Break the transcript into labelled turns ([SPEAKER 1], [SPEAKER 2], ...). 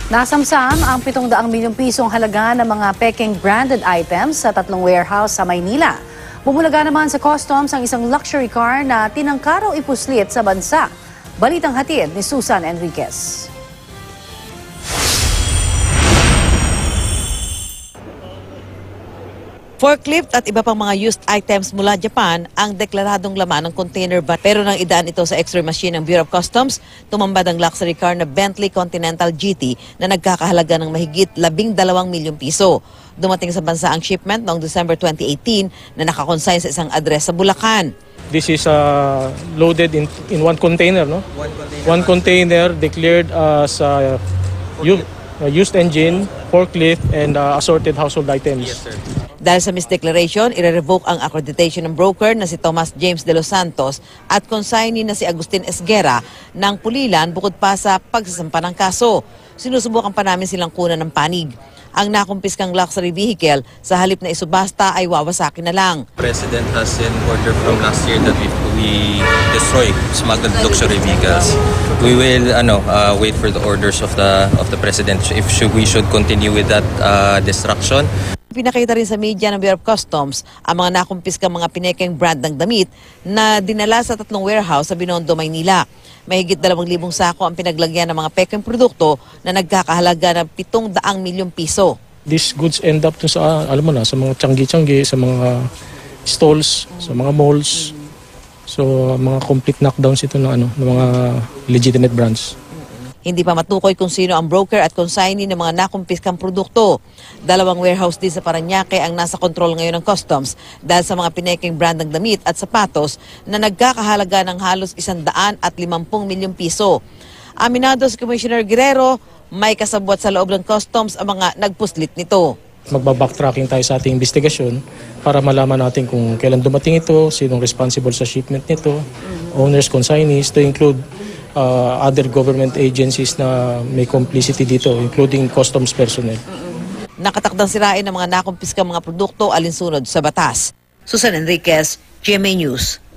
[SPEAKER 1] Nasamsam ang 700 milyong pisong halaga ng mga Peking branded items sa 3 warehouse sa Maynila. Bumulaga naman sa customs ang isang luxury car na tinangkaraw ipuslit sa bansa. Balitang hatid ni Susan Enriquez.
[SPEAKER 2] Forklift at iba pang mga used items mula Japan ang deklaradong laman ng container van. Pero nang idaan ito sa X-ray machine ng Bureau of Customs, tumambad ang luxury car na Bentley Continental GT na nagkakahalaga ng mahigit 12 milyong piso. Dumating sa bansa ang shipment noong December 2018 na nakakonsign sa isang address sa Bulacan.
[SPEAKER 3] This is loaded in one container, no? One container declared as used engine, forklift, and assorted household items.
[SPEAKER 2] Yes, sir. Dahil sa misdeclaration, ire-revoke ang accreditation ng broker na si Thomas James de los Santos at consignee na si Agustin Esguera ng Pulilan bukod pa sa pagsasampa ng kaso. Sinusubukan pa namin silang kunan ng panig. Ang nakumpiskang luxury vehicle sa halip na isubasta ay wawasakin na lang.
[SPEAKER 4] President has an order from last year that we destroy smuggled luxury vehicles. We will wait for the orders of the president if we should continue with that destruction.
[SPEAKER 2] Pinakita rin sa media ng Bureau of Customs ang mga nakumpiskang mga Peking brand ng damit na dinala sa 3 warehouse sa Binondo, Maynila. Mahigit 2,000 sako ang pinaglagyan ng mga Peking produkto na nagkakahalaga ng 700 milyong piso.
[SPEAKER 3] These goods end up sa sa mga tiyanggi-tiyanggi, sa mga stalls, sa mga malls. So mga complete knockdowns ito ng mga legitimate brands.
[SPEAKER 2] Hindi pa matukoy kung sino ang broker at consignee ng mga nakumpiskang produkto. 2 warehouse din sa Parañaque ang nasa kontrol ngayon ng customs dahil sa mga Peking brand ng damit at sapatos na nagkakahalaga ng halos 150 milyong piso. Aminado si Commissioner Guerrero, may kasabwat sa loob ng customs ang mga nagpuslit nito.
[SPEAKER 3] Magbabacktracking tayo sa ating investigasyon para malaman natin kung kailan dumating ito, sinong responsible sa shipment nito, owners, consignees, to include other government agencies na may complicity dito, including customs personnel.
[SPEAKER 2] Nakatakdang sirain ng mga nakumpiskang mga produkto alinsunod sa batas. Susan Enriquez, GMA News.